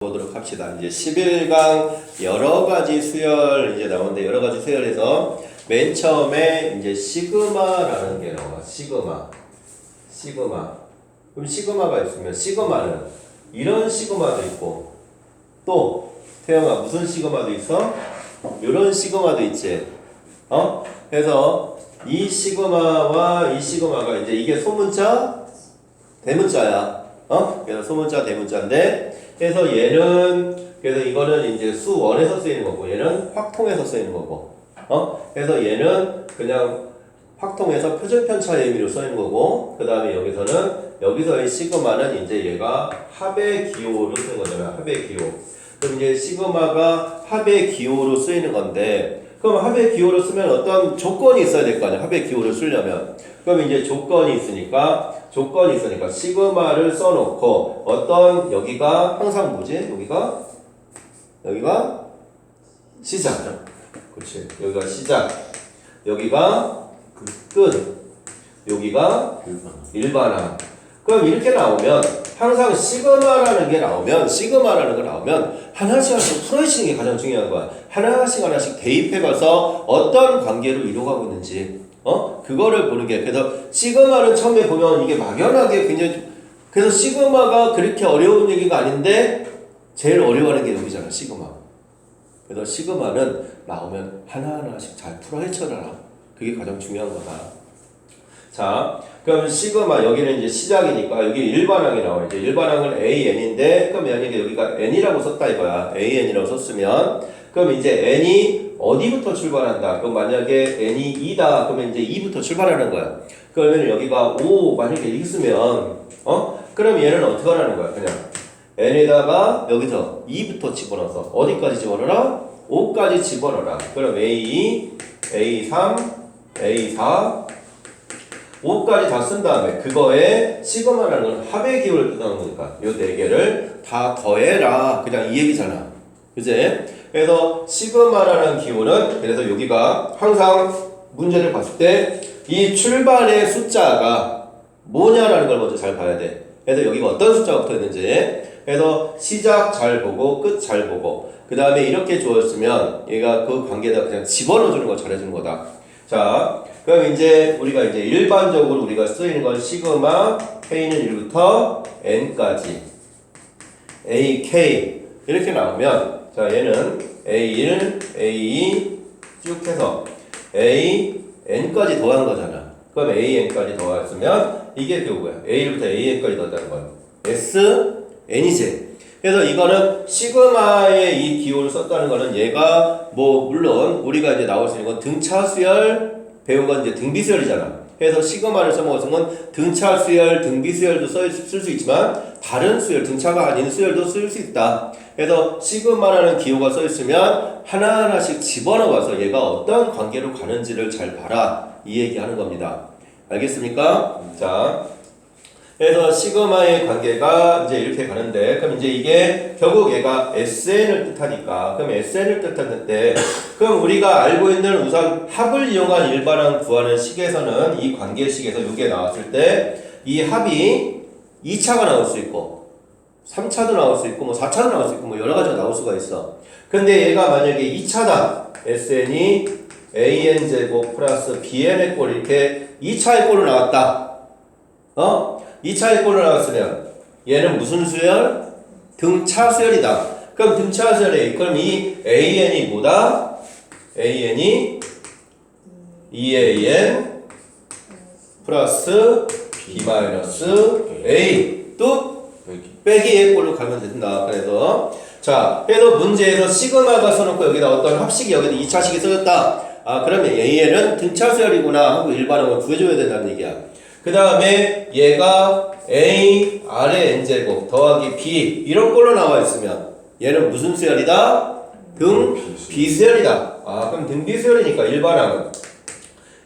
보도록 합시다. 이제 11강 여러 가지 수열 이제 나오는데 여러 가지 수열에서 맨 처음에 이제 시그마라는 게 나와. 시그마. 그럼 시그마가 있으면 시그마는 이런 시그마도 있고 또 태영아 무슨 시그마도 있어? 이런 시그마도 있지. 그래서 이 시그마와 이 시그마가 이제 이게 소문자, 대문자야. 그래서 소문자, 대문자인데 그래서 그래서 이거는 이제 수원에서 쓰이는 거고, 얘는 확통에서 쓰이는 거고, 그래서 얘는 그냥 확통에서 표준편차의 의미로 쓰이는 거고, 그 다음에 여기서의 시그마는 이제 얘가 합의 기호로 쓰는 거잖아요. 합의 기호. 그럼 이제 시그마가 합의 기호로 쓰이는 건데, 그럼 합의 기호로 쓰면 어떤 조건이 있어야 될 거 아니야. 합의 기호를 쓰려면. 그럼 이제 조건이 있으니까 시그마를 써놓고 어떤 여기가 항상 뭐지? 여기가 시작. 그렇지. 여기가 시작. 여기가 끝. 여기가 일반항. 그럼 이렇게 나오면 항상 시그마라는 게 나오면 하나씩 풀어헤치는 게 가장 중요한 거야. 하나씩 대입해가서 어떤 관계로 이루어가고 있는지 그거를 보는 게. 그래서 시그마를 처음에 보면 이게 막연하게 굉장히, 그래서 시그마가 그렇게 어려운 얘기가 아닌데 제일 어려워하는 게 여기잖아. 시그마. 그래서 시그마는 나오면 하나하나씩 잘 풀어헤쳐라. 그게 가장 중요한 거다. 자, 그럼 시그마 여기는 이제 시작이니까 여기 일반항이 나와요. 이제 일반항은 AN인데 그럼 만약에 여기가 N이라고 썼다 이거야. AN이라고 썼으면 그럼 이제 N이 어디부터 출발한다? 그럼 만약에 N이 2다. 그러면 이제 2부터 출발하는 거야. 그러면 여기가 5 만약에 있으면 그럼 얘는 어떻게 하라는 거야? 그냥 N에다가 여기서 2부터 집어넣어서 어디까지 집어넣어라? 5까지 집어넣어라. 그럼 A2, A3, A4 5까지 다 쓴 다음에 그거에 시그마라는 건 합의 기호를 뜻하는 거니까 요 네 개를 다 더해라. 그냥 이 얘기잖아. 그치? 그래서 시그마라는 기호는 그래서 여기가 항상 문제를 봤을 때 이 출발의 숫자가 뭐냐라는 걸 먼저 잘 봐야 돼. 그래서 여기가 어떤 숫자가 붙어 있는지. 그래서 시작 잘 보고 끝 잘 보고 그 다음에 이렇게 주었으면 얘가 그 관계에다 그냥 집어넣어주는 거 잘해주는 거다. 자, 그럼 이제 우리가 이제 일반적으로 우리가 쓰이는 건 시그마 K는 1부터 N까지 AK 이렇게 나오면 자 얘는 A1, A2 쭉 해서 AN까지 더한 거잖아. 그럼 AN까지 더했으면 이게 뭐야? A1부터 AN까지 더했다는 건 SN이지. 그래서 이거는 시그마의 이 기호를 썼다는 거는 얘가 물론 우리가 이제 나올 수 있는 건 등차 수열 배운 건 이제 등비 수열이잖아. 그래서 시그마를 써먹었은 건 등차 수열, 등비 수열도 쓸 수 있지만 다른 수열, 등차가 아닌 수열도 쓸 수 있다. 그래서 시그마라는 기호가 써 있으면 하나하나씩 집어넣어서 얘가 어떤 관계로 가는지를 잘 봐라. 이 얘기하는 겁니다. 알겠습니까? 자. 그래서 시그마의 관계가 이제 이렇게 가는데 그럼 이제 이게 결국 얘가 SN을 뜻하니까 그럼 SN을 뜻하는데 그럼 우리가 알고 있는 우선 합을 이용한 일반항 구하는 식에서는 이 관계식에서 이게 나왔을 때 이 합이 2차가 나올 수 있고 3차도 나올 수 있고 4차도 나올 수 있고 여러 가지가 나올 수가 있어. 근데 얘가 만약에 2차다. SN이 AN제곱 플러스 BN의 꼴 이렇게 2차의 꼴로 나왔다. 2차의 꼴로 나왔으면 얘는 무슨 수열? 등차 수열이다. 그럼 등차 수열이 그럼 이 AN이 뭐다? AN이 EAN 플러스 B 마이너스 A 또 빼기의 꼴로 가면 된다. 그래서 문제에서 시그마가 써놓고 여기다 어떤 합식이 여기다 2차식이 써졌다. 그러면 AN은 등차 수열이구나 하고 일반항을 구해줘야 된다는 얘기야. 그 다음에 얘가 A, R의 N제곱 더하기 B 이런 꼴로 나와 있으면 얘는 무슨 수열이다? 등 비수열이다. 그럼 등 비수열이니까 일반항은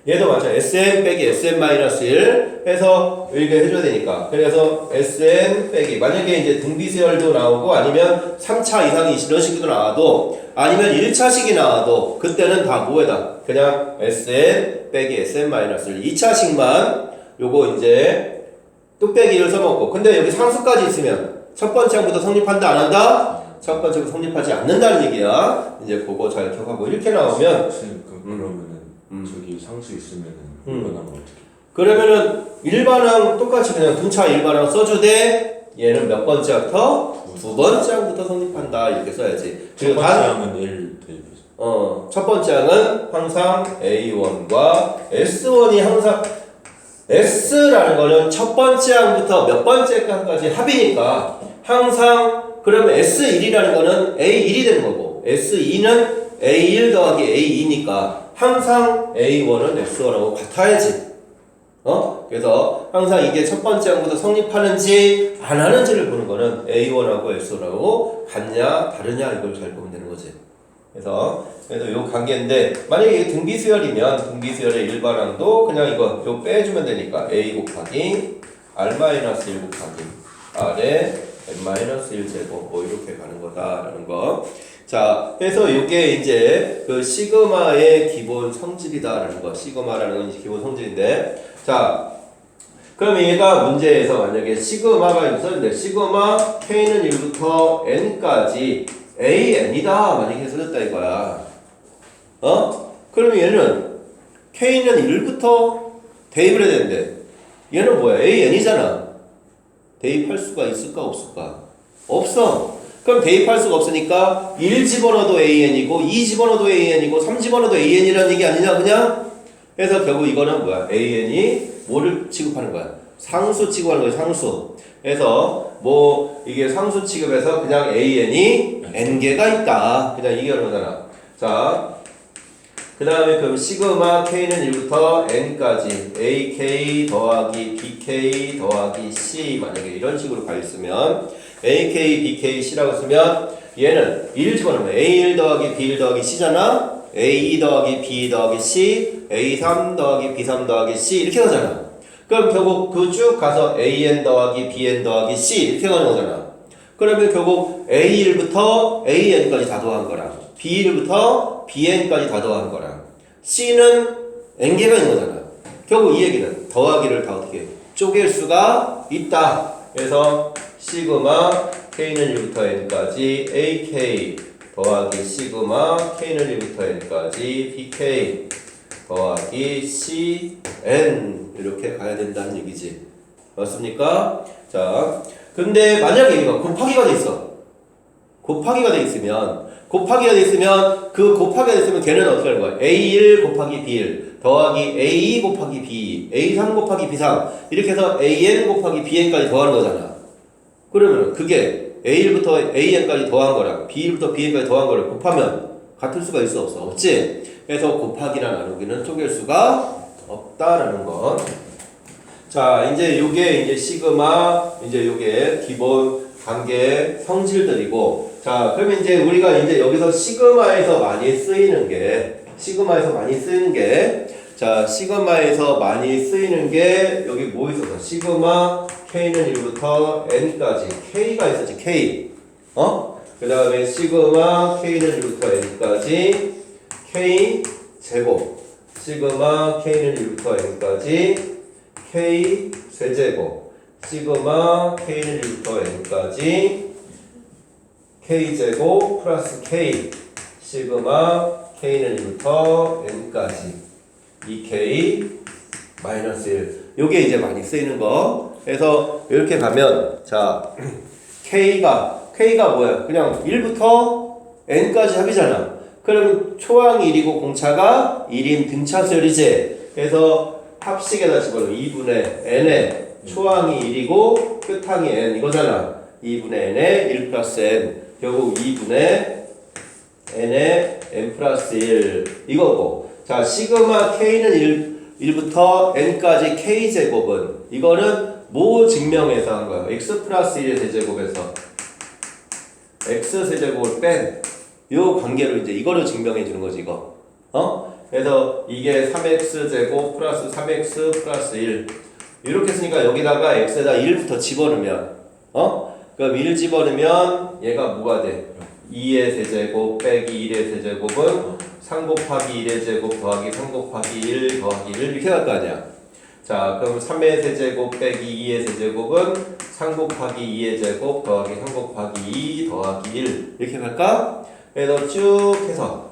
얘도 마찬가지 SN 빼기 SN-1 해서 이렇게 해줘야 되니까 그래서 SN 빼기 만약에 이제 등 비수열도 나오고 아니면 3차 이상이 이런 식으로 나와도 아니면 1차식이 나와도 그때는 다 뭐에다 그냥 SN 빼기 SN-1 2차식만 요거 이제 뚝배기를 써먹고 근데 여기 상수까지 있으면 첫 번째 항부터 성립한다 안 한다? 첫 번째가 성립하지 않는다는 얘기야. 이제 그거 잘 기억하고 이렇게 나오면 그러면은 저기 상수 있으면은 일반항 어떻게? 그러면은 일반항 똑같이 그냥 등차 일반항 써주되 얘는 몇 번째 항부터? 두 번째 항부터 성립한다 이렇게 써야지. 첫 번째 항은 L 대입해서. 첫 번째 항은 항상 A1과 S1이 항상 S라는 거는 첫 번째 항부터 몇 번째 항까지 합이니까 항상 그러면 S1이라는 거는 A1이 되는 거고 S2는 A1 더하기 A2니까 항상 A1은 S1하고 같아야지. 그래서 항상 이게 첫 번째 항부터 성립하는지 안 하는지를 보는 거는 A1하고 S1하고 같냐 다르냐 이걸 잘 보면 되는 거지. 그래서 요 관계인데 만약에 이게 등비수열이면 등비수열의 일반항도 그냥 요 빼주면 되니까 A 곱하기 R-1 곱하기 R의 n-1 제곱 뭐 이렇게 가는 거다라는 거. 자, 그래서 이게 이제 그 시그마의 기본 성질이다라는 거. 시그마라는 건 기본 성질인데, 자, 그럼 얘가 문제에서 만약에 시그마가 이렇게 써있는데 시그마 K는 1부터 N까지 AN이다 만약에 써졌다 이거야. 그러면 얘는 K는 1부터 대입을 해야 되는데 얘는 뭐야? AN이잖아. 대입할 수가 있을까 없을까? 없어. 그럼 대입할 수가 없으니까 1 집어넣어도 AN이고 2 집어넣어도 AN이고 3 집어넣어도 AN이라는 얘기 아니냐 그냥? 그래서 결국 이거는 뭐야? AN이 뭐를 취급하는 거야? 상수 취급하는 거야. 상수. 그래서 뭐 이게 상수 취급해서 그냥 AN이 N개가 있다. 그냥 이게 거잖아. 자, 그 다음에 그럼 시그마 K는 1부터 N까지 AK 더하기 BK 더하기 C 만약에 이런 식으로 가 있으면 AK, BK, C라고 쓰면 얘는 1 집어넣으면 A1 더하기 B1 더하기 C잖아. A2 더하기 B 더하기 C, A3 더하기 B3 더하기 C 이렇게 가잖아. 그럼 결국 그 쭉 가서 AN 더하기 BN 더하기 C 이렇게 가는 거잖아. 그러면 결국 A1부터 AN까지 다 더한 거랑 B1부터 BN까지 다 더한 거랑 C는 N개가 있는 거잖아. 결국 이 얘기는 더하기를 다 어떻게 쪼갤 수가 있다. 그래서 시그마 K는 1부터 N까지 AK 더하기 시그마 K는 1부터 N까지 BK 더하기 CN 이렇게 가야 된다는 얘기지. 맞습니까? 자, 근데 만약에 이거 곱하기가 돼 있어. 곱하기가 돼 있으면 그 곱하기가 돼 있으면 걔는 어떻게 하는 거야? A1 곱하기 B1 더하기 A2 곱하기 B2 A3 곱하기 B3 이렇게 해서 AN 곱하기 BN까지 더하는 거잖아. 그러면 그게 A1부터 AN까지 더한 거랑 B1부터 BN까지 더한 거를 곱하면 같을 수가 있어 없어? 없지? 그래서 곱하기나 나누기는 쪼갤 수가 없다라는 것. 자, 이제 요게 이제 시그마 이제 요게 기본 관계 성질들이고, 자, 그러면 이제 우리가 이제 여기서 시그마에서 많이 쓰이는 게 자, 시그마에서 많이 쓰이는 게 여기 뭐 있었어? 시그마 K는 1부터 N까지 K가 있었지. K. 그 다음에 시그마 K는 1부터 N까지 K 제곱. 시그마 K는 1부터 N까지 K 세제곱. 시그마 K는 1부터 N까지 K제곱 플러스 K. 시그마 K는 1부터 N까지 2K 마이너스 1. 요게 이제 많이 쓰이는 거. 그래서 이렇게 가면 자 K가 뭐야? 그냥 1부터 N까지 합이잖아. 그러면 초항이 1이고 공차가 1인 등차수열이지. 그래서 합식에다 집어넣으면 2분의 N에 초항이 1이고 끝항이 N 이거잖아. 2분의 N에 1 플러스 N. 결국 2분의 N에 N 플러스 1 이거고. 자, 시그마 K는 1부터 N까지 K제곱은 이거는 뭐 증명해서 한 거야? X 플러스 1의 세제곱에서 X 세제곱을 뺀 요 관계로 이제 이거를 증명해 주는 거지, 이거. 그래서 이게 3x 제곱 플러스 3x 플러스 1 이렇게 쓰니까 여기다가 x에다 1부터 집어넣으면 그럼 1 집어넣으면 얘가 뭐가 돼? 2의 세제곱 빼기 1의 세제곱은 3 곱하기 1의 제곱 더하기 3 곱하기 1 더하기 1 이렇게 갈 거 아니야. 자, 그럼 3의 세제곱 빼기 2의 세제곱은 3 곱하기 2의 제곱 더하기 3 곱하기 2 더하기 1 이렇게 갈까? 그래서 쭉 해서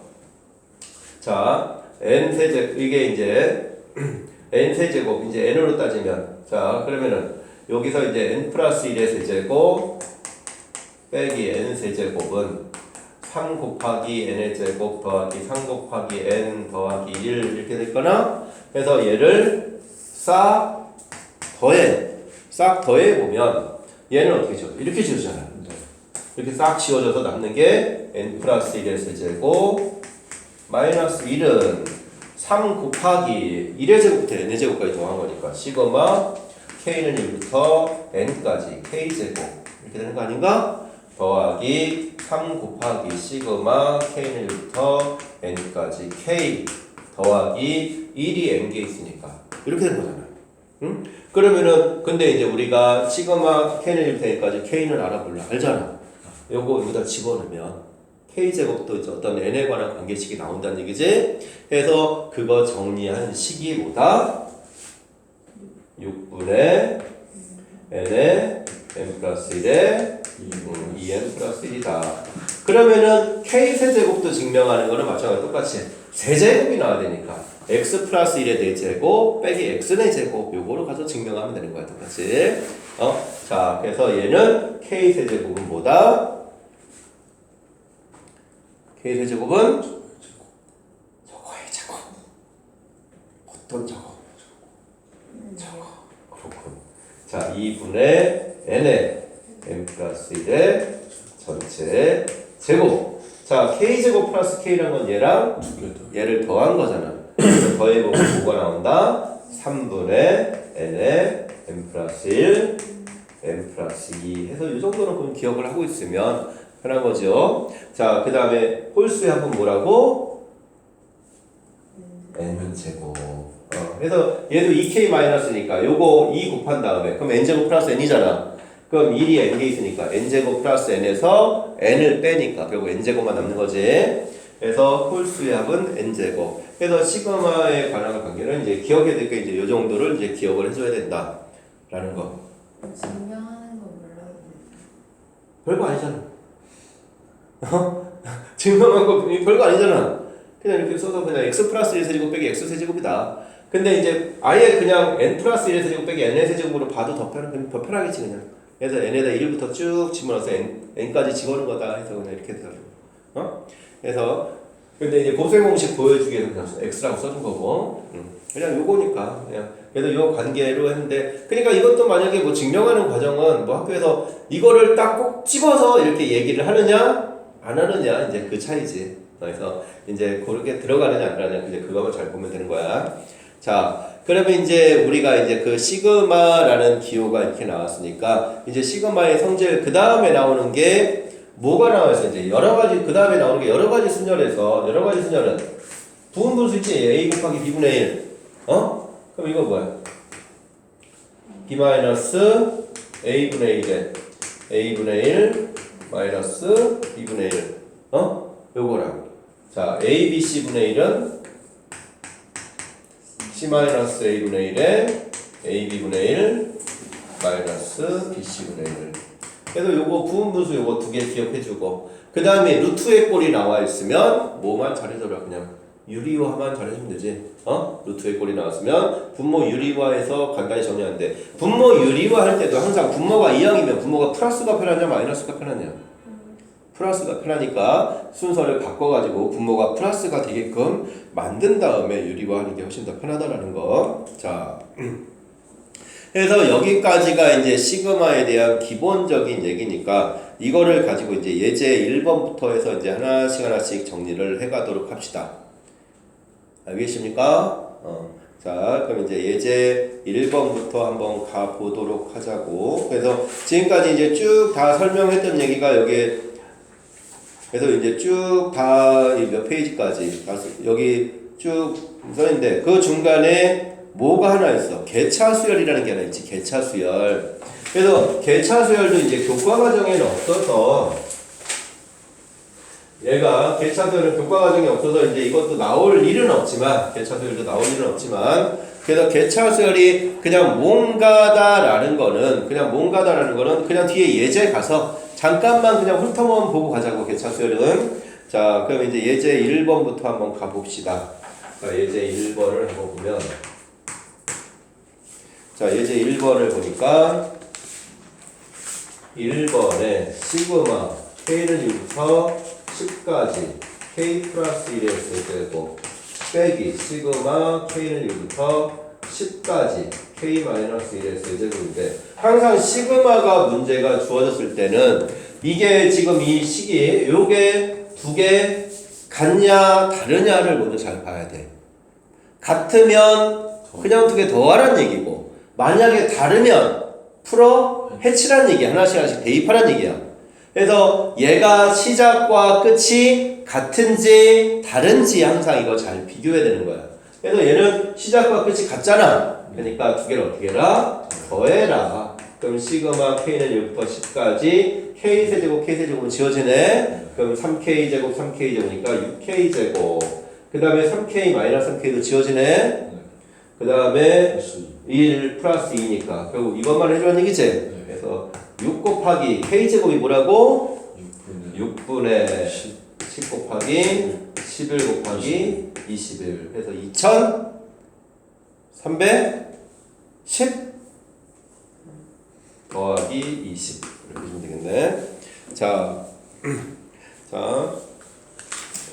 자, n 세제곱 이게 이제 n 세제곱 이제 n으로 따지면 자, 그러면은 여기서 이제 n 플러스 1의 세제곱 빼기 n 세제곱은 3 곱하기 n의 제곱 더하기 3 곱하기 n 더하기 1 이렇게 될 거나 그래서 얘를 싹 더해 보면 얘는 어떻게 지워? 이렇게 지워지잖아요. 이렇게 싹 지워져서 남는 게 n 플러스 1의 세제곱 마이너스 1은 3 곱하기 1의 제곱부터 n의 제곱까지 더한 거니까 시그마 k는 1부터 n까지 k제곱 이렇게 되는 거 아닌가? 더하기 3 곱하기 시그마 k는 1부터 n까지 k 더하기 1이 n개 있으니까 이렇게 되는 거잖아요. 응? 그러면은 근데 이제 우리가 시그마 k는 1부터 n까지 k는 알아볼라 알잖아. 요거 여기다 집어넣으면 k제곱도 이제 어떤 n에 관한 관계식이 나온다는 얘기지. 그래서 그거 정리한 식이보다 6분의 n의 n 플러스 1의 2n 플러스 1이다. 그러면은 k 세제곱도 증명하는 거는 마찬가지로 똑같이 세제곱이 나와야 되니까 x 플러스 1의 4제곱 빼기 x의 제곱 요거로 가서 증명하면 되는 거야 똑같이. 자 그래서 얘는 k 세제곱은 뭐다? k 세제곱은 저거의 제곱. 어떤 저거? 저거. 그렇군. 자 2분의 n의 n 플러스 1의 전체 제곱. 자 k제곱 플러스 k라는 건 얘랑 얘를 더한 거잖아. 더해보면 뭐가 나온다? 3분의 n의 n 플러스 1 n 플러스 2 해서 이 정도는 그럼 기억을 하고 있으면 편한 거죠. 자 그 다음에 홀수의 합은 뭐라고? n제곱. 그래서 얘도 2k-니까 요거 2 곱한 다음에 그럼 n제곱 플러스 n이잖아. 그럼 1이 n개 있으니까 n제곱 플러스 n에서 n을 빼니까 결국 n제곱만 남는 거지. 그래서 홀수의 합은 n제곱. 그래서 시그마에 관한 관계는 이제 기억해야 될 게 이제 요 정도를 이제 기억을 해줘야 된다라는 거. 증명하는 거 몰라요. 별거 아니잖아. 증명한 거 별거 아니잖아. 그냥 이렇게 써서 그냥 x 플러스 1 세제곱 빼기 x 세제곱이다. 근데 이제 아예 그냥 n 플러스 1 세제곱 빼기 n의 세제곱으로 봐도 더 편하겠지 그냥. 그래서 n에다 1부터 쭉 집어넣어서 n까지 집어넣은 거다 해서 그냥 이렇게 되더라고. 그래서 근데 이제 곱셈 공식 보여주기 위해서 그냥 x라고 써준 거고. 그냥 요거니까 그냥. 그래서 요 관계로 했는데 그러니까 이것도 만약에 뭐 증명하는 과정은 뭐 학교에서 이거를 딱 꼭 집어서 이렇게 얘기를 하느냐 안 하느냐 이제 그 차이지. 그래서 이제 그렇게 들어가느냐 안 들어가느냐 이제 그거만 잘 보면 되는 거야. 자, 그러면 이제 우리가 이제 그 시그마라는 기호가 이렇게 나왔으니까 이제 시그마의 성질 그 다음에 나오는 게 뭐가 나와서 이제 여러 가지 그 다음에 나오는 게 여러 가지 순열에서 여러 가지 순열은 부분분수 있지 a 곱하기 b분의 1. 그럼 이거 뭐야? b 마이너스 a분의 1에 a분의 1 마이너스 b분의 1. 요거랑 자 a b c분의 1은 c 마이너스 a분의 1에 a b분의 1 마이너스 b c분의 1. 그래서 요거 부분분수 요거 두 개 기억해주고 그 다음에 루트의 꼴이 나와 있으면 뭐만 잘해줘라 그냥 유리화만 잘해주면 되지. 루트의 꼴이 나왔으면 분모 유리화해서 간단히 정리하는데 분모 유리화 할 때도 항상 분모가 이항이면 분모가 플러스가 편하냐 마이너스가 편하냐? 플러스가 편하니까 순서를 바꿔가지고 분모가 플러스가 되게끔 만든 다음에 유리화하는 게 훨씬 더 편하다라는 거. 자, 그래서 여기까지가 이제 시그마에 대한 기본적인 얘기니까 이거를 가지고 이제 예제 1번부터 해서 이제 하나씩 정리를 해가도록 합시다. 알겠습니까? 자, 그럼 이제 예제 1번부터 한번 가보도록 하자고. 그래서 지금까지 이제 쭉 다 설명했던 얘기가 여기에 그래서 이제 쭉 다 몇 페이지까지 여기 쭉 써있는데 그 중간에 뭐가 하나 있어. 개차수열이라는 게 하나 있지. 개차수열. 그래서 개차수열도 이제 교과 과정에는 없어서 얘가 개차수열은 교과 과정에 없어서 이제 이것도 나올 일은 없지만 개차수열도 나올 일은 없지만 그래서 개차수열이 그냥 뭔가다라는 거는 그냥 뒤에 예제 가서 잠깐만 그냥 훑어만 보고 가자고. 개차수열은. 자, 그럼 이제 예제 1번부터 한번 가봅시다. 자, 예제 1번을 한번 보면, 자, 예제 1번을 보니까 1번에 시그마 K는 1부터 10까지 K 플러스 1의 세제곱 빼기 시그마 K는 1부터 10까지 K 마이너스 1의 세제곱인데, 항상 시그마가 문제가 주어졌을 때는 이게 지금 이 식이 요게 두 개 같냐 다르냐를 먼저 잘 봐야 돼. 같으면 그냥 두 개 더하라는 얘기고, 만약에 다르면 풀어 해치라는 얘기야. 하나씩 대입하라는 얘기야. 그래서 얘가 시작과 끝이 같은지 다른지 항상 이거 잘 비교해야 되는 거야. 그래서 얘는 시작과 끝이 같잖아. 그러니까 두 개를 어떻게 해라? 더해라. 그럼 시그마 K는 6부터 10까지 K세제곱 K세제곱은 지워지네. 그럼 3K제곱 3K제곱이니까 6K제곱. 그 다음에 3K 마이너스 3K도 지워지네. 그 다음에 1 플러스 2니까 결국 이것만 해주라는 얘기지. 그래서 6 곱하기 K제곱이 뭐라고? 6분의 10 곱하기 11 곱하기 21 해서 2310 더하기 20 이렇게 해주면 되겠네. 자,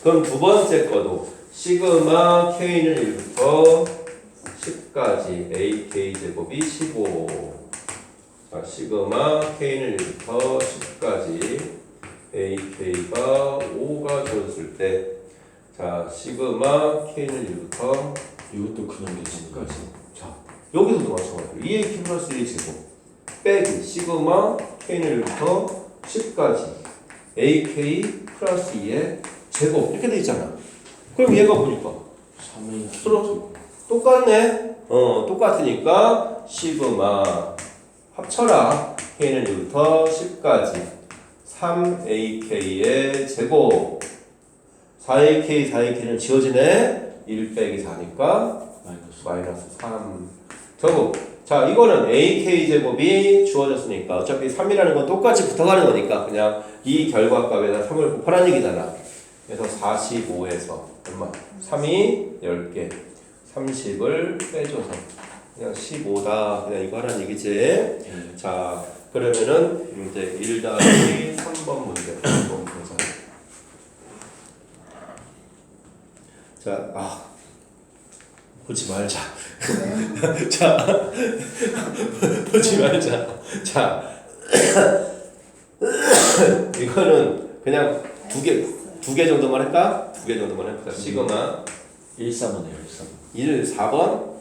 그럼 두 번째 거도 시그마 K는 1부터 10까지 AK제곱이 15. 자, 시그마 K는 1부터 10까지 AK가 5가 되었을 때, 자, 시그마 K는 1부터 이것도 그냥 계시니까지. 자, 여기서도 마찬가지로 2AK 플러스 1 제곱 빼기 시그마 K는 1부터 10까지 AK 플러스 2의 제곱 이렇게 돼 있잖아. 그럼 얘가 보니까 3의 서로 똑같네. 똑같으니까 시그마 합쳐라. K는 1부터 10까지 3AK의 제곱. 4AK 4AK는 지워지네. 1 빼기 4니까 마이너스 3 제곱. 자, 이거는 AK제곱이 주어졌으니까 어차피 3이라는 건 똑같이 붙어가는 거니까 그냥 이 결과값에다 3을 곱하라는 얘기잖아. 그래서 45에서 얼마? 3이 10개 30을 빼줘서 그냥 15다. 그냥 이거 하라는 얘기지. 자, 그러면은 이제 1 더하기 3번 문제 한번 보자. 자, 보지 말자. 자, 보지 말자. 자, 이거는 그냥 두 개 정도만 할까? 두 개 정도만 해보자. 시그마 1, 3번이에요. 1, 4번?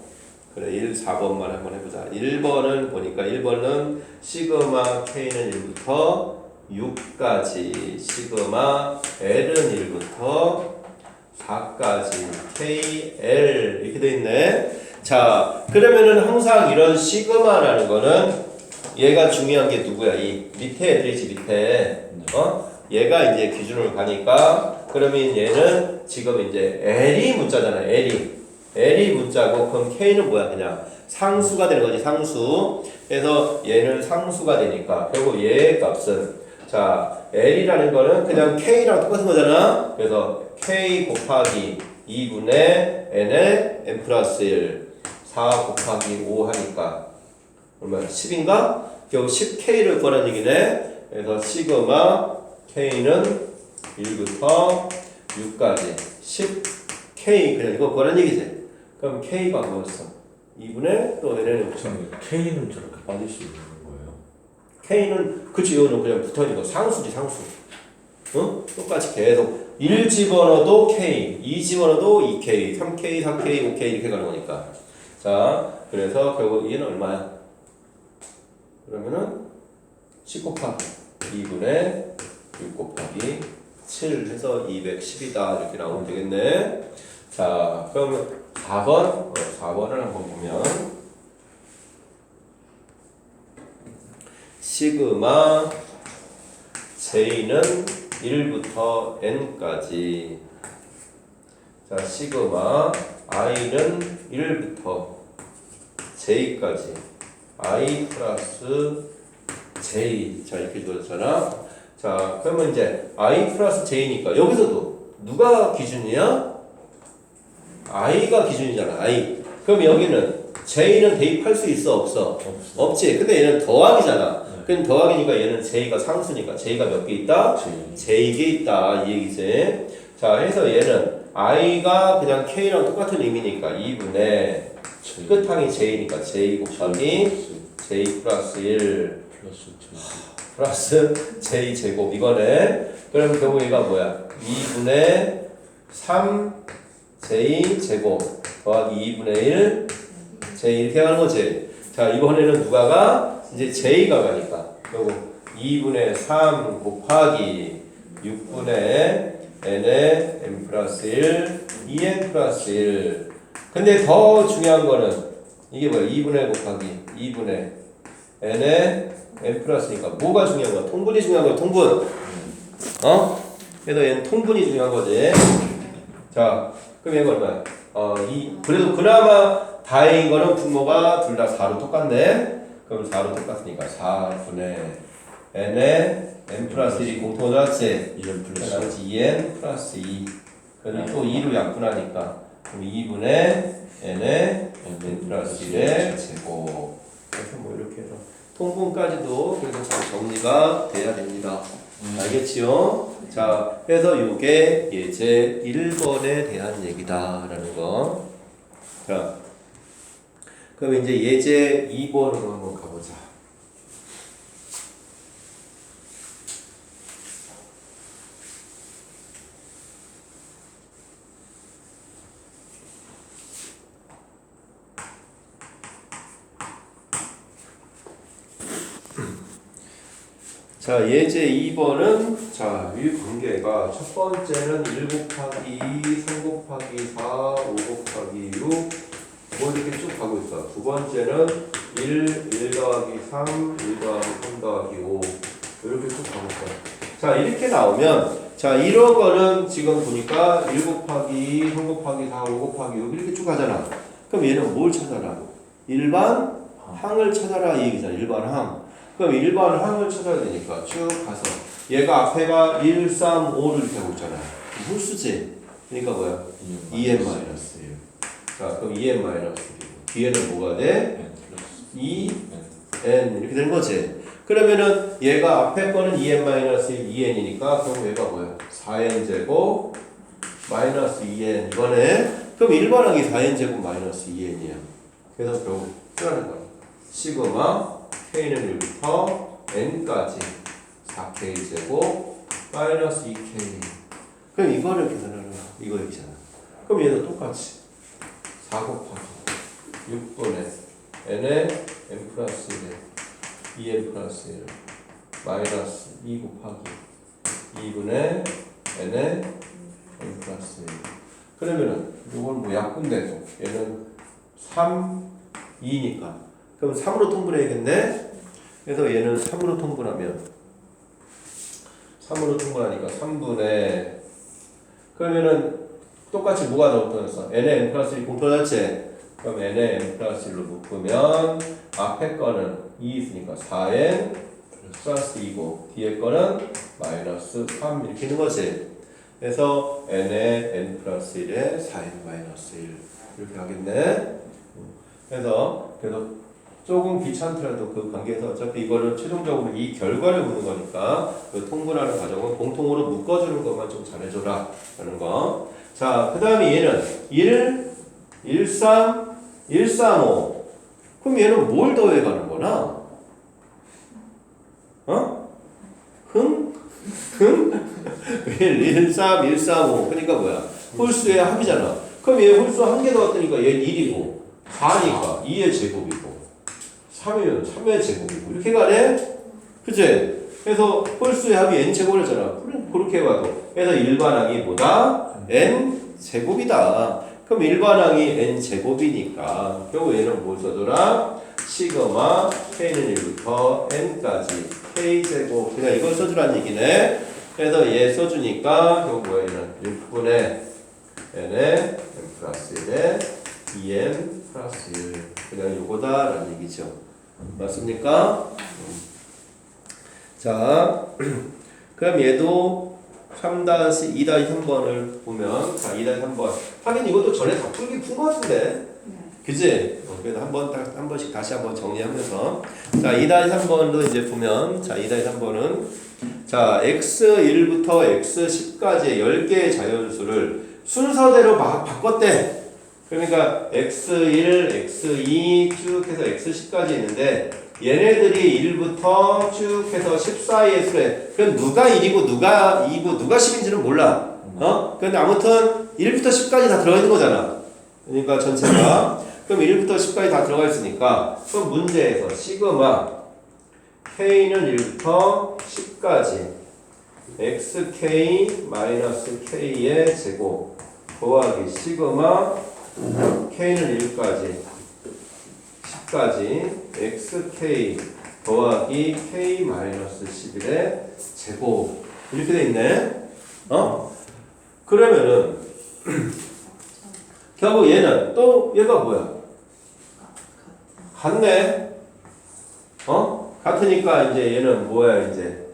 그래, 1, 4번만 한번 해보자. 1번은 보니까 1번은 시그마 K는 1부터 6까지 시그마 L은 1부터 4까지 KL 이렇게 돼 있네. 자, 그러면은 항상 이런 시그마라는 거는 얘가 중요한 게 누구야? 이 밑에 애들이지, 밑에. 얘가 이제 기준으로 가니까 그러면 얘는 지금 이제 L이 문자잖아. L이 문자고 그럼 K는 뭐야? 그냥 상수가 되는 거지, 상수. 그래서 얘는 상수가 되니까 결국 얘의 값은, 자, L이라는 거는 그냥 K랑 똑같은 거잖아. 그래서 K 곱하기 2분의 N의 N 플러스 1 4 곱하기 5 하니까 얼마야? 10인가? 결국 10K를 구하라는 얘기네. 그래서 시그마 K는 1부터 6까지 10K 그냥 이거 구하라는 얘기지. 그럼 K가 뭐였어? 2분의 또 N은 K는 저렇게 빠질 수 있는 거예요? K는 그치, 이거는 그냥 붙어있는 거 상수지, 상수. 똑같이 계속 1 집어넣어도 K, 2 집어넣어도 2K, 3K, 4K, 5K 이렇게 가는 거니까. 자, 그래서 결국 얘는 얼마야? 그러면은 10 곱하기 2분의 6 곱하기 7 해서 210이다 이렇게 나오면 되겠네. 자, 그러면 4번 4번을 한번 보면 시그마 J는 1부터 N까지, 자, 시그마 I는 1부터 j까지 i 플러스 j. 자, 이렇게 주어졌잖아. 자, 그러면 이제 i 플러스 j니까 여기서도 누가 기준이야? i가 기준이잖아. i. 그럼 여기는 j는 대입할 수 있어 없어? 없지. 근데 얘는 더하기잖아. 그럼 더하기니까 얘는 j가 상수니까 j가 몇 개 있다? j개 있다 이 얘기지. 자, 해서 얘는 i가 그냥 k랑 똑같은 의미니까 2분의 끝항이 j니까 j 곱하기 j 플러스 1 플러스 j 제곱 이거네. 그럼 결국 얘가 뭐야? 2분의 3 j 제곱 더하기 2분의 1 j 이렇게 가는 거지. 자, 이번에는 누가 가? 이제 j가 가니까 결국 2분의 3 곱하기 6분의 n의 n 플러스 1 2n 플러스 1. 근데 더 중요한 거는 이게 뭐야? 2분의 곱하기 2분의 n의 n 플러스니까 뭐가 중요한 거야? 통분이 중요한 거야. 통분. 그래서 얘는 통분이 중요한 거지. 자, 그럼 얘가 얼마야? 그래도 그나마 다행인 거는 분모가 둘 다 4로 똑같네. 그럼 4로 똑같으니까 4분의 n의 n 플러스 1이 공통으로 나왔지. 2n 플러스 나머지 2n 플러스 2. 그럼 또 2로 약분하니까 그럼 2분의 n의 n 플러스 1의 제곱. 그래서 뭐 이렇게 해서 통분까지도 그래서 잘 정리가 돼야 됩니다. 알겠지요? 자, 그래서 요게 예제 1번에 대한 얘기다라는 거. 자, 그럼 이제 예제 2번으로 한번 가보자. 자, 예제 2번은 자, 이 관계가 첫 번째는 1 곱하기 2, 3 곱하기 4, 5 곱하기 6 뭐 이렇게 쭉 가고 있어. 두 번째는 1 더하기 3, 1 더하기 3 더하기 5 이렇게 쭉 가고 있어. 자, 이렇게 나오면 자, 이런 거는 지금 보니까 1 곱하기 2, 3 곱하기 4, 5 곱하기 6 이렇게 쭉 가잖아. 그럼 얘는 뭘 찾아라? 일반 항을 찾아라 이 얘기잖아. 일반 항. 그럼 일반 항을 찾아야 되니까 쭉 가서 얘가 앞에가 1, 3, 5를 이렇게 하고 있잖아. 홀수지. 그러니까 뭐야? 2n-1. 자, 그럼 2n-1이고 뒤에는 뭐가 돼? 2n 이렇게 되는 거지. 그러면은 얘가 앞에 거는 2n-2n이니까 그럼 얘가 뭐야? 4n 제곱 마이너스 2n 이거네. 그럼 일반항이 4n 제곱 마이너스 2n이야. 그래서 결국 쓰라는 거야. 시그마 k는 1부터 n까지 4k 제곱 마이너스 2k. 그럼 이거를 계산하는 거야. 이거 얘기잖아. 그럼 얘도 똑같이 4 곱하기 6분의 n의 n 플러스 1에 2n 플러스 1 마이너스 2 곱하기 2분의 n의 n 플러스 1. 그러면은 이걸 뭐 약분돼도 얘는 3, 2니까 그럼 3으로 통분해야겠네. 그래서 얘는 3으로 통분하면 3으로 통분하니까 3분의 그러면은 똑같이 뭐가 나오면서 n의 n 플러스 1 공통하지. 그럼 n의 n 플러스 1로 묶으면 앞에 거는 2 있으니까 4n 플러스 2고 뒤에 거는 마이너스 3 이렇게 있는 거지. 그래서 n의 n 플러스 1에 4n 마이너스 1 이렇게 하겠네. 그래서 조금 귀찮더라도 그 관계에서 어차피 이거를 최종적으로 이 결과를 묻는 거니까 그 통분하는 과정은 공통으로 묶어주는 것만 좀 잘해줘라 라는 거. 자, 그 다음에 얘는 1, 1, 3, 1, 3, 5 그럼 얘는 뭘 더해가는 거나? 흥? 1, 3, 1, 3, 5 그러니까 뭐야? 홀수의 합이잖아. 그럼 얘 홀수 한 개 더했으니까 얘는 1이고 4니까 2의 제곱이고 3이면 3의 제곱이고 이렇게 가네? 그치? 그래서 홀수의 합이 n제곱이잖아. 그렇게 봐도 그래서 일반항이 뭐다? n제곱이다. 그럼 일반항이 n제곱이니까 결국 얘는 뭘 써줘라? 시그마 k는 1부터 n까지 k제곱 그냥 이걸 써주라는 얘기네. 그래서 얘 써주니까 결국 뭐야? 얘는 6분의 n의 n 플러스 1의 2n 플러스 1 그냥 요거다라는 얘기죠. 맞습니까? 자, 그럼 얘도 3-2-3번을 보면 자 2-3번 하긴 이것도 전에 다 풀긴 푼 것 같은데 그지? 그래도 한 번씩 다시 한번 정리하면서 자 2-3번도 이제 보면 자 2-3번은 자 x1부터 x10까지의 10개의 자연수를 순서대로 막 바꿨대. 그러니까 x1, x2 쭉 해서 x10까지 있는데 얘네들이 1부터 쭉 해서 10 사이의 수래. 그럼 누가 1이고 누가 2고 누가 10인지는 몰라. 근데 아무튼 1부터 10까지 다 들어가 있는 거잖아. 그러니까 전체가 그럼 1부터 10까지 다 들어가 있으니까 그럼 문제에서 시그마 k는 1부터 10까지 xk-k의 제곱 더하기 시그마 k는 1까지 10까지 xk 더하기 k-11의 제곱 이렇게 돼 있네. 그러면은 결국 얘는 또 얘가 뭐야? 같네. 같으니까 이제 얘는 뭐야 이제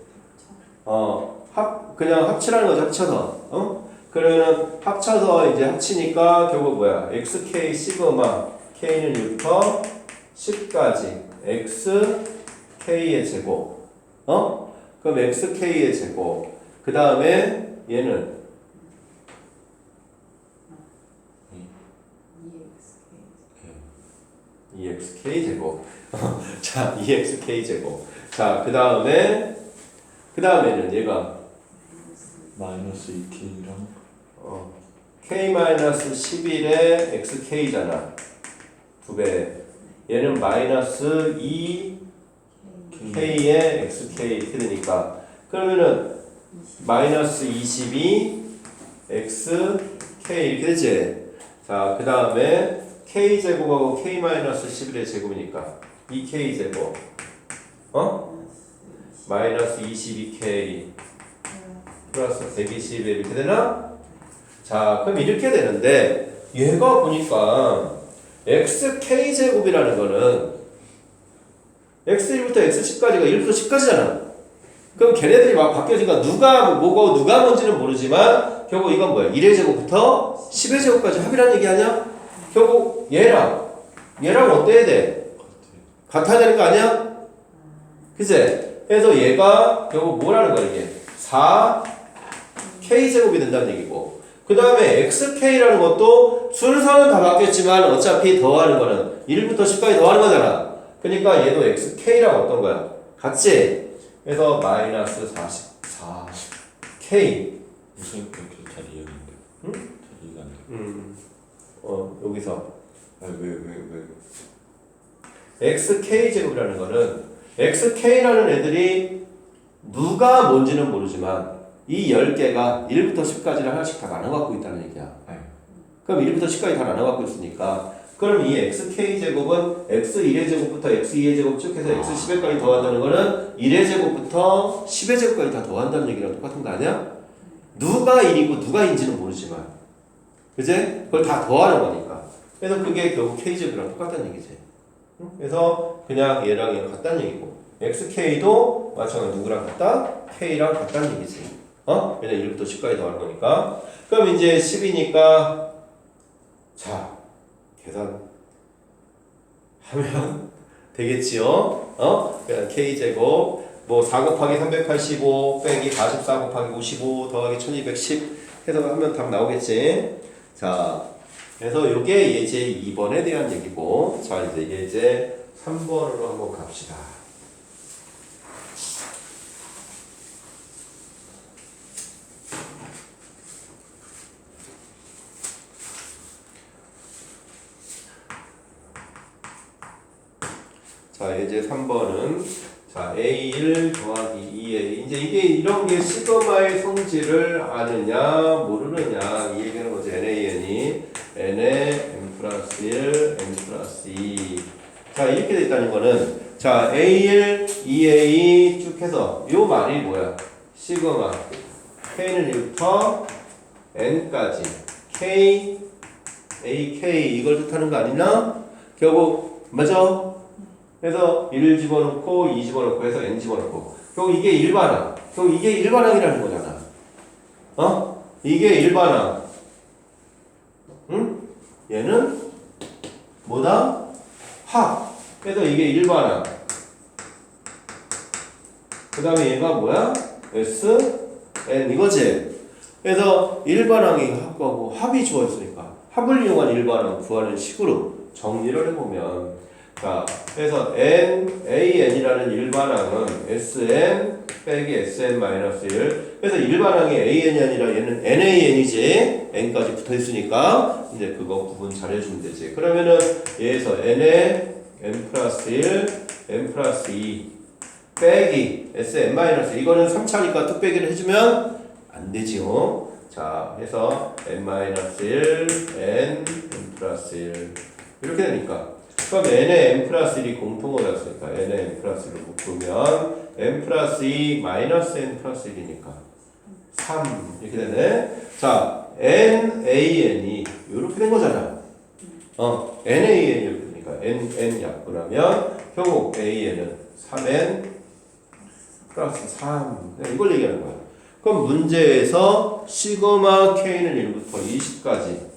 그냥 합치라는 거죠. 합쳐서. 그러면 합쳐서 이제 합치니까 결국 뭐야? xk 시그마 k는 6부터 10까지 xk의 제곱. 그럼 xk의 제곱. 그 다음에 얘는 EXK 제곱. 자, EXK 제곱. 자, 그 다음에는 얘가 마이너스 2k랑 K-11의 XK잖아. 2배. 얘는 마이너스 2K의 XK 이렇게 되니까. 그러면은 마이너스 22 XK 이렇게 되지. 자, 그 다음에 K제곱하고 K-11의 제곱이니까 2K제곱 마이너스 22K 플러스 121 이렇게 되나? 자 그럼 이렇게 되는데 얘가 보니까 XK제곱이라는 거는 X1부터 X10까지가 1부터 10까지잖아. 그럼 걔네들이 막 바뀌어지니까 누가 뭐고 누가 뭔지는 모르지만 결국 이건 뭐야? 1의 제곱부터 10의 제곱까지 합이라는 얘기 아니야? 결국 얘랑 어때야 돼? 같아야 되는 거 아니야? 그치? 그래서 얘가 결국 뭐라는 거야 이게? 4K제곱이 된다는 얘기고 그 다음에 XK라는 것도 순서는 다 바뀌었지만 어차피 더하는 거는 1부터 10까지 더하는 거잖아. 그러니까 얘도 XK라고 어떤 거야? 같지? 그래서 마이너스 44K 무슨 그렇게 잘 이해하는데? 응? 잘 이해가 안 돼. 여기서 왜? XK제곱이라는 거는 XK라는 애들이 누가 뭔지는 모르지만 이 10개가 1부터 10까지를 하나씩 다 나눠 갖고 있다는 얘기야. 네. 그럼 1부터 10까지 다 나눠 갖고 있으니까 그럼 이 XK제곱은 X1의 제곱부터 X2의 제곱 쭉 해서 X10까지 더한다는 거는 1의 제곱부터 10의 제곱까지 다 더한다는 얘기랑 똑같은 거 아니야? 누가 1이고 누가 인지는 모르지만 그제? 그걸 다 더하는 거니까 그래서 그게 결국 K제곱이랑 똑같다는 얘기지. 그래서 그냥 얘랑 얘랑 같다는 얘기고 XK도 마찬가지로 누구랑 같다? K랑 같다는 얘기지. 왜냐면 1부터 10까지 더하는 거니까. 그럼 이제 10이니까 자 계산하면 되겠지요. 그냥 K제곱 뭐 4 곱하기 385 빼기 44 곱하기 55 더하기 1210 해서 하면 답 나오겠지. 자 그래서 요게 예제 2번에 대한 얘기고 자 이제 예제 3번으로 한번 갑시다. 자 예제 3번은 자 A1 더하기 2A 이제 이게 이런 게 시그마의 성질을 아느냐 모르느냐 이 얘기하는 거지. NAN이 N에 M 플러스 1 M 플러스 2 자 이렇게 돼 있다는 거는 자 A1 2A 쭉 해서 요 말이 뭐야? 시그마 K는 1부터 N까지 K AK 이걸 뜻하는 거 아니냐? 결국 맞아? 그래서 1 집어넣고 2 집어넣고 해서 n 집어넣고 결국 이게 일반항. 결국 이게 일반항이라는 거잖아. 어? 이게 일반항. 응? 얘는 뭐다? 합. 그래서 이게 일반항. 그 다음에 얘가 뭐야? S, N 이거지? 그래서 일반항이 합하고 합이 주어졌으니까 합을 이용한 일반항 구하는 식으로 정리를 해보면 자, 그래서 NaN이라는 일반항은 Sn 빼기 Sn-1 그래서 일반항이 AN이 아니라 얘는 NaN이지 N까지 붙어있으니까 이제 그거 구분 잘 해주면 되지. 그러면은 얘에서 N에 N 플러스 1, N 플러스 2 빼기 Sn-1 이거는 3차니까 뚝배기를 해주면 안 되지요. 자, 해서 N-1, N 플러스 1 이렇게 되니까 그럼 n에 n 플러스 1이 공통어가 있으니까 n에 n 플러스 1을 묶으면 n 플러스 2 마이너스 n 플러스 1이니까 3 이렇게 되네. 자, nan이 이렇게 된 거잖아. nan이 이렇게 되니까 n 약분하면 결국 an은 3n 플러스 3 이걸 얘기하는 거야. 그럼 문제에서 시그마 k는 1부터 20까지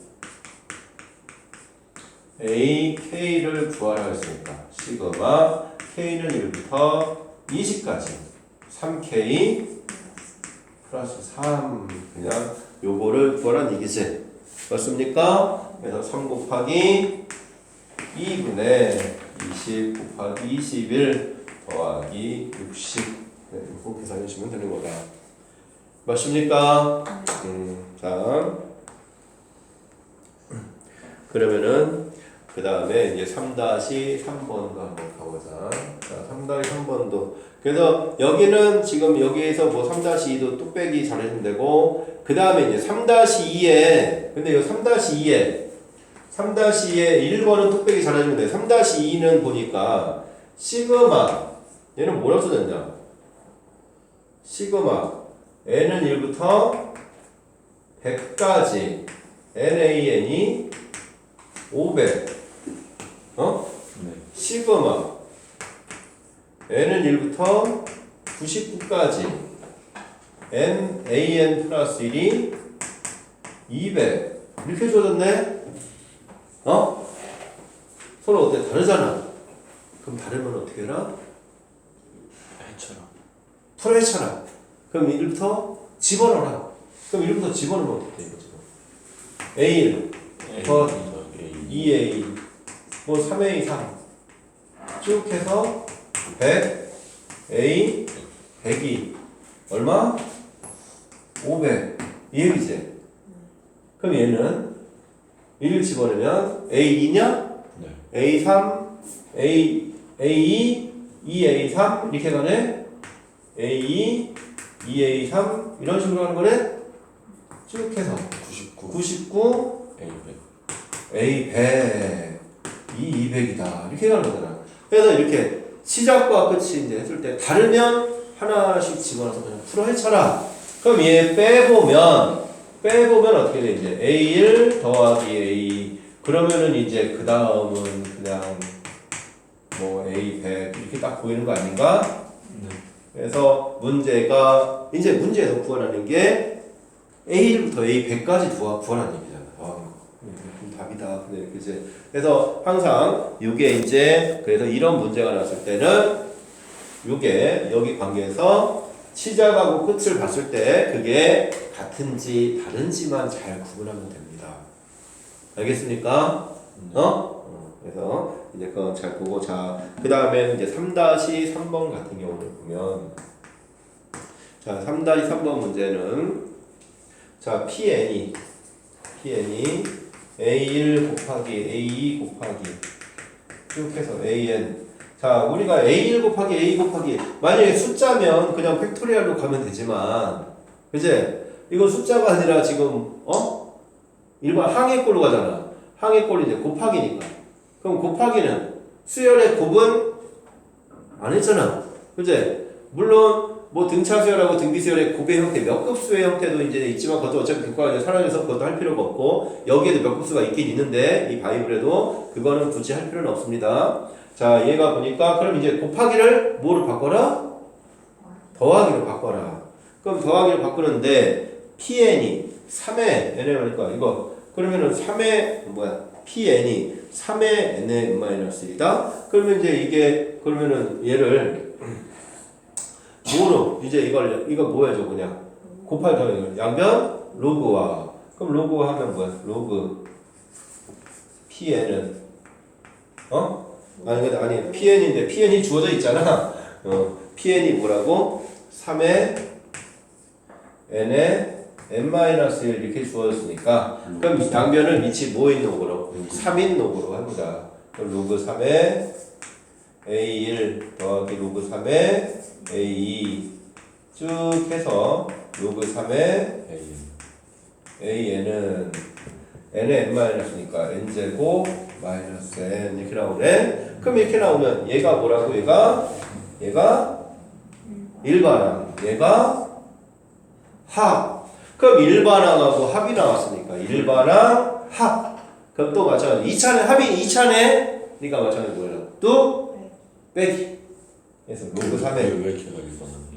AK를 구하라 했으니까 시그마 K는 1부터 20까지 3K 플러스 3 그냥 요거를 구하라는 얘기지. 맞습니까? 그래서 3 곱하기 2분의 20 곱하기 21 더하기 60 네, 이거 계산해 주시면 되는 거다. 맞습니까? 자 그러면은 그 다음에 이제 3-3번도 한번 가보자. 자, 3-3번도. 그래서 여기는 지금 여기에서 뭐 3-2도 뚝배기 잘해주면 되고, 그 다음에 이제 3-2에, 근데 이 3-2에 1번은 뚝배기 잘해주면 돼. 3-2는 보니까, 시그마, 얘는 뭐라고 써졌냐? 시그마, n은 1부터 100까지, nan이 500 네. 시그마 n은 1부터 99까지 nan 플러스 1이 200 이렇게 줘졌네. 서로 어때? 다르잖아. 그럼 다르면 어떻게 해라? 해처럼. 풀어해쳐라. 그럼 1부터 집어넣어라. 그럼 1부터 집어넣으면 어떻게 돼? 이거 지금 A1 더 2A 뭐 3A 3 쭉 해서 100 A 102 얼마? 500 이 얘기지. 그럼 얘는 1을 집어넣으면 A2냐? 네. A3 A2 2A3 이렇게 가네. A2 2A3 이런 식으로 하는 거네. 쭉 해서 99 A100. A100 이 200이다 이렇게 가는 거잖아. 그래서 이렇게 시작과 끝이 이제 했을 때 다르면 하나씩 집어넣어서 그냥 풀어 헤쳐라. 그럼 얘 빼보면 어떻게 돼? 이제 A1 더하기 A 그러면은 이제 그 다음은 그냥 뭐 A100 이렇게 딱 보이는 거 아닌가? 네. 그래서 문제가 이제 문제에서 구하라는 게 A1부터 A100까지 구하라는 얘기잖아. 답이다. 네, 그지? 그래서 항상 이게 이제 그래서 이런 문제가 났을 때는 이게 여기 관계에서 시작하고 끝을 봤을 때 그게 같은지 다른지만 잘 구분하면 됩니다. 알겠습니까? 그래서 이제 그거 잘 보고 자, 그 다음에 이제 3-3번 같은 경우를 보면 자, 3-3번 문제는 자, PN이 A1 곱하기 A2 곱하기 쭉 해서 AN 자 우리가 A1 곱하기 A 곱하기 만약에 숫자면 그냥 팩토리얼로 가면 되지만 그제 이거 숫자가 아니라 지금 일반 항해꼴로 가잖아. 항해꼴이 이제 곱하기니까 그럼 곱하기는 수열의 곱은 안 했잖아. 그제 물론 뭐 등차 수열하고 등비 수열의 곱의 형태, 몇 급수의 형태도 이제 있지만 그것도 어차피 교과가 사라져서 그것도 할 필요가 없고 여기에도 몇 급수가 있긴 있는데 이 바이블에도 그거는 굳이 할 필요는 없습니다. 자, 얘가 보니까 그럼 이제 곱하기를 뭐로 바꿔라? 더하기로 바꿔라. 그럼 더하기로 바꾸는데 PN이 3의 n에 하니까 이거 그러면은 3의 PN이 3의 n의 n-1이다. 그러면 이제 이게 그러면은 얘를 뭐로 이제 이거 뭐야 저 그냥 곱하기 더하기 양변 로그와 그럼 로그와 하면 뭐야? 로그 PN은 아니 PN인데 PN이 주어져 있잖아. PN이 뭐라고? 3의 n의 n-1 이렇게 주어졌으니까 그럼 이 양변을 밑이 뭐인 로그로? 3인 로그로 합니다. 그럼 로그 3의 A1 더하기 로그 3의 A2 쭉 해서 로그 3의 AN은 n의 n-니까 n제곱 마이너스 n 이렇게 나오네. 그럼 이렇게 나오면 얘가 뭐라고? 얘가 일반항, 얘가 합. 그럼 일반항하고 합이 나왔으니까 일반항 합. 그럼 또 마찬가지 2차는 합이 2차네. 그러니까 마찬가지 뭐야? 또 빼기. 그래서 로그 3의 왜 이렇게 일반항이?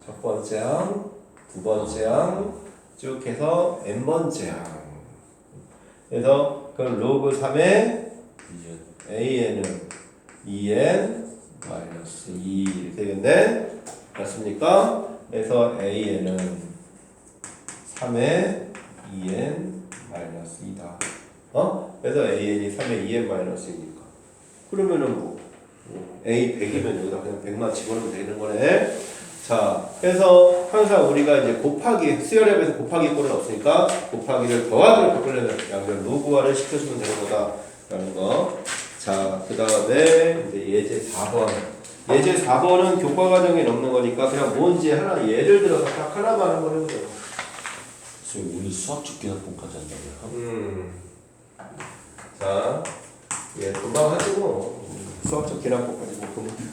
첫 번째 항, 두 번째 항 쭉 해서 n번째 항. 그래서 그럼 로그 3의 AN은 2n 마이너스 2 이렇게 되겠네. 맞습니까? 그래서 AN은 3의 2n 마이너스 2다. 그래서 AN이 3의 2n 마이너스 2니까. 그러면은 뭐 A 100이면 여기다 그냥 100만 집어넣으면 되는 거네. 자, 그래서 항상 우리가 이제 곱하기 수열합에서 곱하기 꼴은 없으니까 곱하기를 더하기로 바꾸려면 양변 로그화를 시켜주면 되는 거다라는 거. 자, 그 다음에 이제 예제 4번. 예제 4번은 교과 과정에 넣는 거니까 그냥 뭔지 하나 예를 들어서 딱 하나만 한번 해보세요. 선생님 오늘 수학적 기하법까지 한다고요? 자, 예, 금방 하지 뭐. 수학적 기납법까지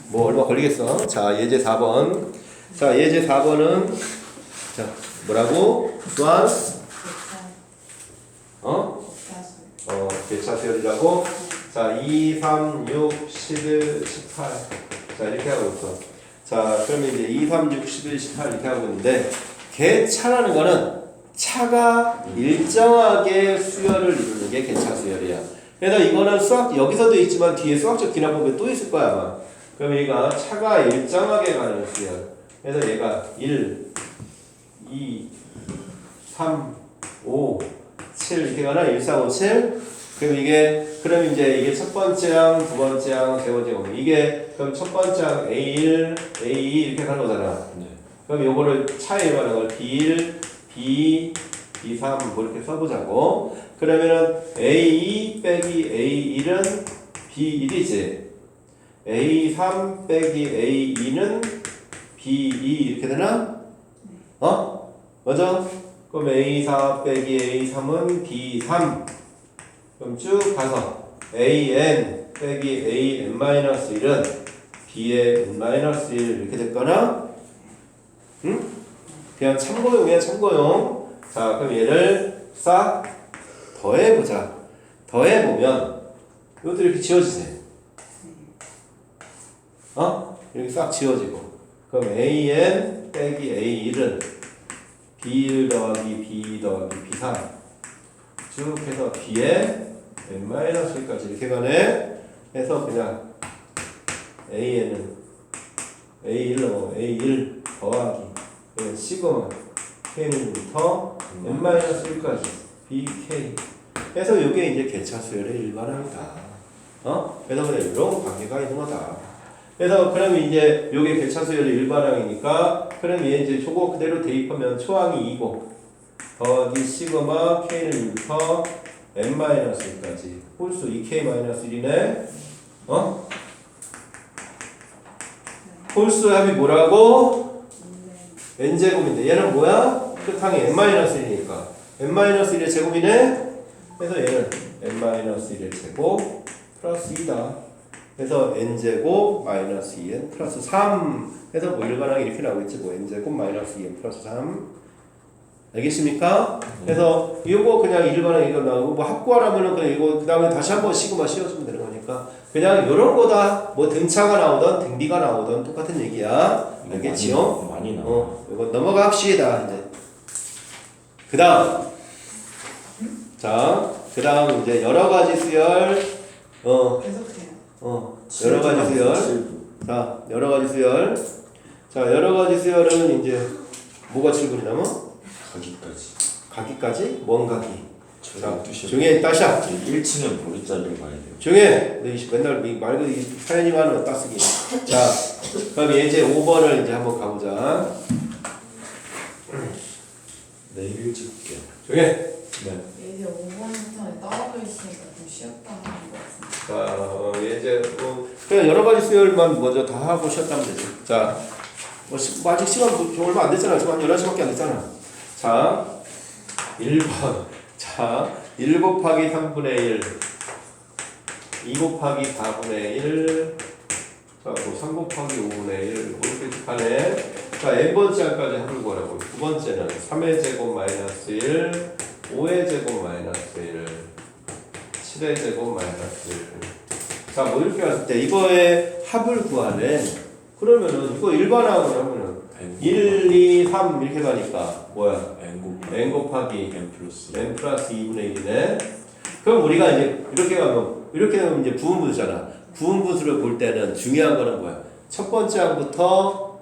뭐 얼마 걸리겠어? 자, 예제 4번. 자, 예제 4번은 자, 뭐라고? 또한 개차수열이라고. 자, 2, 3, 6, 11, 18. 자, 이렇게 하고 있어. 자, 그러면 이제 2, 3, 6, 11, 18 이렇게 하고 있는데 개차라는 거는 차가 일정하게 수열을 이루는 게 개차수열이야. 그래서 이거는 여기서도 있지만 뒤에 수학적 기납법에 또 있을 거야 아마. 그럼 얘가 차가 일정하게 가는 수열. 그래서 얘가 1, 2, 3, 5, 7 이렇게 가나? 1, 4, 5, 7. 그럼 이제 이게 첫 번째 항, 두 번째 항, 세 번째 항. 이게 그럼 첫 번째 항 A1, A2 이렇게 가는 거잖아. 네. 그럼 요거를 차에 관한 걸 B1, B, B3 뭐 이렇게 써보자고. 그러면은 A2 빼기 A1은 B1이지. A3 빼기 A2는 B2 이렇게 되나? 맞아? 그럼 A4 빼기 A3은 B3. 그럼 쭉 가서 AN 빼기 AN-1은 B의 n-1 이렇게 됐거나 응? 그냥 참고용이야 참고용. 자, 그럼 얘를 싹 더해보자. 더해보면 이것도 이렇게 지워지세요. 이렇게 싹 지워지고. 그럼 AN 빼기 A1은 B1 더하기 B2 더하기 B3 쭉 해서 B의 n-1까지 이렇게 가네. 해서 그냥 AN은 A1 더하기 시그마 K는 부터 n-1까지 BK 해서 이게 이제 개차수열의 일반항이다. 그래서 그냥 이런 관계가 있는 거다. 그래서 그러면 이제 요게 개차수열의 일반항이니까 그럼 얘 이제 저거 그대로 대입하면 초항이 2고 더하기 시그마 K는 1부터 n-1까지 홀수 2K-1이네. 홀수 합이 뭐라고? n제곱인데 얘는 뭐야? 끝항이 n-1이니까 n-1의 제곱이네. 그래서 얘는 n-1의 제곱 플러스 2다. 해서 n제곱 마이너스 2n 플러스 3 해서 뭐 일반항이 이렇게 나오겠지. 뭐 n제곱 마이너스 2n 플러스 3 알겠습니까? 그래서 이거 그냥 일반항 이거 나오고 뭐 합구하라면은 그냥 이거 그 다음에 다시 한번 시그마 씌워주면 되는 거니까 그냥 이런 거다. 뭐 등차가 나오던 등비가 나오던 똑같은 얘기야. 알겠지요? 많이 나와. 이거 넘어갑시다 이제. 그 다음 이제 여러 가지 수열 계속해요. 여러 가지 수열. 자, 여러 가지 수열. 자, 여러 가지 수열은 이제 뭐가 7분이냐면 가기까지? 뭔 가기? 자, 중에 따샤. 1층에 보리자리를 가야 돼요. 중에 맨날 말고 사연이 많은 따쓰기. 자, 그럼 이제 5번을 이제 한번 가보자. 내일 찍을게요. 중에. 네. 이제 5번부터는 떨어져 있으니까 좀 쉬었다 하는 것 같습니다. 자, 이제 그냥 여러 가지 수열만 먼저 다 하고 쉬었다면 되지. 자, 뭐 아직 시간 얼마 안 됐잖아. 지금 한 11시밖에 안 됐잖아. 자, 1번. 자, 1 곱하기 3분의 1. 2 곱하기 4분의 1. 자, 뭐 3 곱하기 5분의 1. 뭐 이렇게 하네. 자, n번째 항까지 합을 구하라고. 두 번째는 3의 제곱 마이너스 1. 5의 제곱 마이너스 1. 7의 제곱 마이너스 1. 자, 뭐 이렇게 왔을 때 이거의 합을 구하래. 그러면은 이거 일반항으로 하면은 1, 2, 3 이렇게 가니까 뭐야? n 곱하기 n 플러스 2분의 1이네. 그럼 우리가 이제 이렇게 하면 이제 부분부수잖아. 부분부수를 볼 때는 중요한 거는 뭐야? 첫 번째 항부터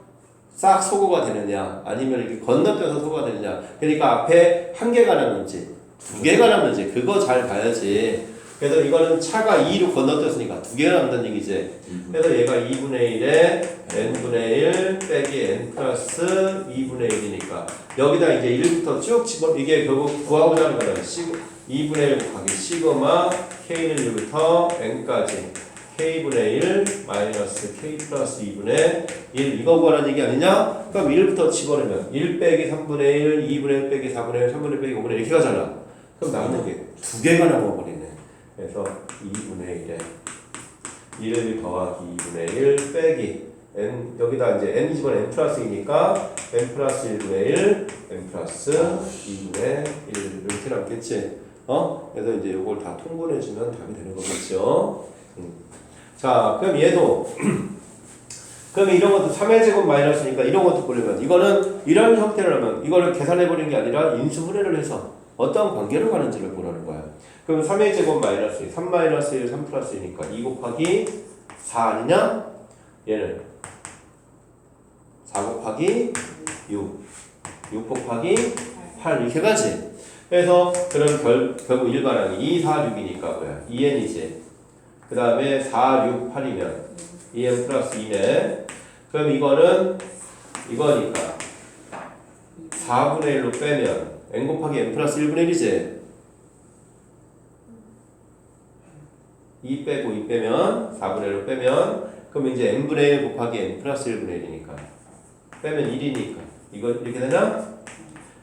싹 소거가 되느냐, 아니면 이렇게 건너뛰어서 소거가 되느냐. 그러니까 앞에 한 개가 남는지, 두 개가 남는지 그거 잘 봐야지. 그래서 이거는 차가 2로 건너뛰었으니까 두 개가 남는다는 얘기지. 그래서 얘가 2분의 1에 n분의 1 빼기 n 플러스 2분의 1이니까 여기다 이제 1부터 쭉 집어 이게 결국 구하고자 하는 거는 2분의 1 곱하기 시그마 k는 1부터 n까지 k분의 1 마이너스 k 플러스 2분의 1 이거 구하라는 얘기 아니냐? 그럼 1부터 집어넣으면 1 빼기 3분의 1, 2분의 1 빼기 4분의 1, 3분의 1 빼기 5분의 1 이렇게 가잖아. 그럼 남는 게 두 개가 남아버리네. 그래서 2분의 1에 1 더하기 2분의 1 빼기 n 여기다 이제 n 집어넣으면 n 플러스 2니까 n 플러스 1분의 1 n 플러스 2분의 1 이렇게 남겠지. 그래서 이제 이걸 다 통분해주면 답이 되는 거겠죠. 자, 그럼 얘도 그럼 이런 것도 3의 제곱 마이너스니까 이런 것도 보려면 이거는 이런 형태를 하면 이거를 계산해버리는 게 아니라 인수분해를 해서 어떤 관계로 가는지를 보라는 거야. 그럼 3의 제곱 마이너스 2, 3 마이너스 1, 3 플러스 2니까 2 곱하기 4 아니냐? 얘는 4 곱하기 6, 6 곱하기 8 이렇게 가지. 그래서 그럼 결국 일반항이 2, 4, 6이니까 뭐야? 2n이지. 그 다음에 4, 6, 8이면 2n 플러스 2네. 그럼 이거는 이거니까 4분의 1로 빼면 n 곱하기 n 플러스 1분의 1이지. 2 빼고 2 빼면 4분의 1로 빼면 그럼 이제 n분의 1 곱하기 n 플러스 1분의 1이니까 빼면 1이니까 이거 이렇게 되나?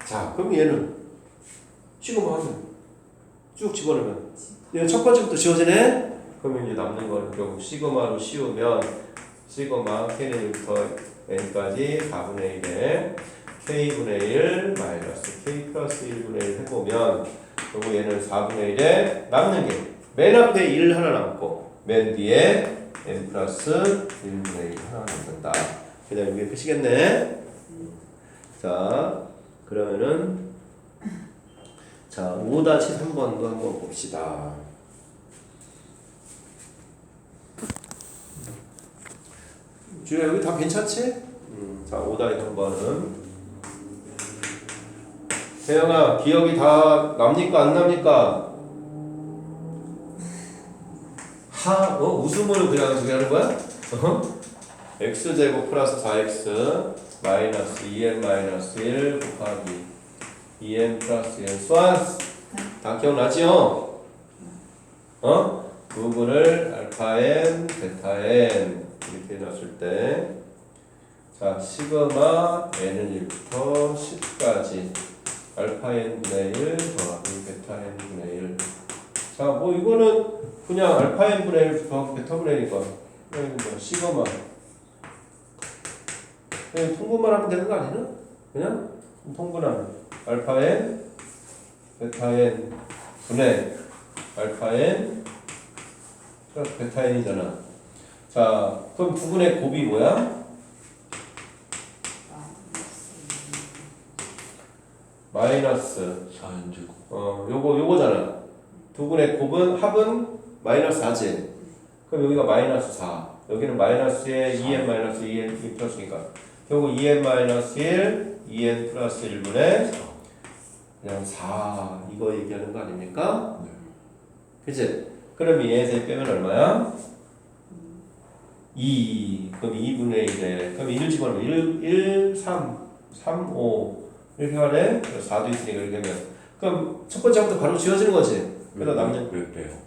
자, 그럼 얘는 지금 하면 쭉 집어넣으면 얘는 첫 번째부터 지워지네? 그러면 이제 남는 거는 결국 시그마로 씌우면 시그마 k는 1부터 n까지 4분의 1에 k분의 1 마이너스 k 플러스 1분의 1 해보면 결국 얘는 4분의 1에 남는 게 맨 앞에 1 하나 남고 맨 뒤에 n 플러스 1분의 1 하나 남는다. 그 다음에 이게 끝이겠네. 자, 그러면은 자 5-3번도 한번 봅시다. 주야 여기 다 괜찮지? 자 5-3번은 세영아 기억이 다 납니까 안 납니까? 웃음으로 그냥 저기 하는 거야? x제곱 플러스 4x 마이너스 2n 마이너스 1 곱하기 2n 플러스 1 수완 다 기억나지요? 부분을 알파 n, 베타 n 이렇게 해놨을 때 자 시그마 n은 1부터 10까지 알파 n분의 1 더하기 베타 n분의 1 자 뭐 이거는 그냥 알파 n분의 1 더하기 베타 분의 1이니까 뭐 시그마. 그냥 통분만 하면 되는 거 아니나? 그냥 통분하면 알파 n 베타 n 분의 알파 n 플러스 베타 n이잖아. 자, 그럼 두 분의 곱이 뭐야? 마이너스. 4연제곱. 요거잖아. 두 분의 곱은 합은 마이너스 4지. 그럼 여기가 마이너스 4. 여기는 마이너스에 2n 마이너스 2n 플러스니까 결국 2n 마이너스 1, 2n 플러스 1분의 그냥 4 이거 얘기하는 거 아닙니까? 네. 그치? 그럼 2에서 빼면 얼마야? 2. 그럼 2분의 1에 그럼 1을 집어넣으면 1, 3, 3, 5 이렇게 하네? 4도 있으니까 이렇게 하면 그럼 첫 번째부터 바로 지워지는 거지? 그래서 남는 왜 빼요?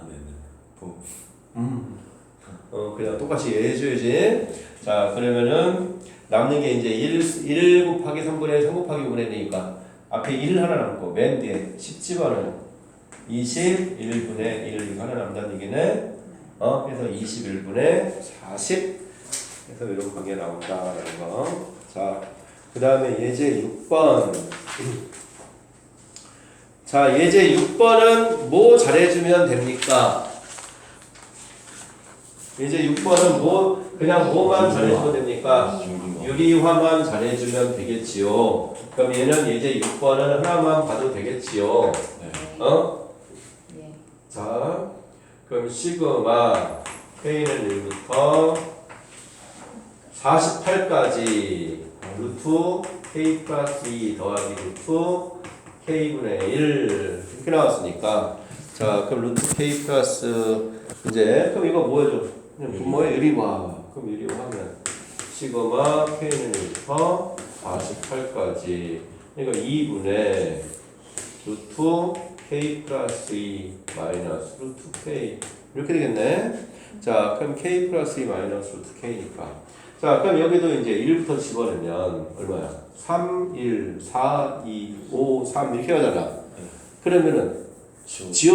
네네. 그냥 똑같이 해줘야지. 자, 그러면은 남는 게 이제 1 곱하기 3분의 3 곱하기 5분의 1이니까 앞에 1 하나 남고 맨 뒤에 10 집어넣으면 21분의 1 이거 하나 남다는 얘기네. 그래서 21분의 40 그래서 이런 관계 나온다라는 거. 자, 그 다음에 예제 6번. 자, 예제 6번은 뭐 잘해주면 됩니까? 예제 6번은 뭐 그냥 뭐만 잘해주면 됩니까? 유리화만 잘해주면 되겠지요. 그럼 얘는 예제 6번은 하나만 봐도 되겠지요. 네. 예. 자, 그럼 시그마 K는 1부터 48까지 루트 K 플러스 2 더하기 루트 K분의 1 이렇게 나왔으니까 자, 그럼 루트 K 플러스 이제 그럼 이거 뭐해줘? 그냥 분모의 유리화. 그럼 유리화하면 시그마 K는 1부터 48까지 그러니까 2분의 루트 K 플러스 2 마이너스 루트 K 이렇게 되겠네. 자, 그럼 K 플러스 2 마이너스 루트 K니까 자, 그럼 여기도 이제 1부터 집어넣으면 얼마야? 3, 1, 4, 2, 5, 3 이렇게 가잖아. 그러면은 지워지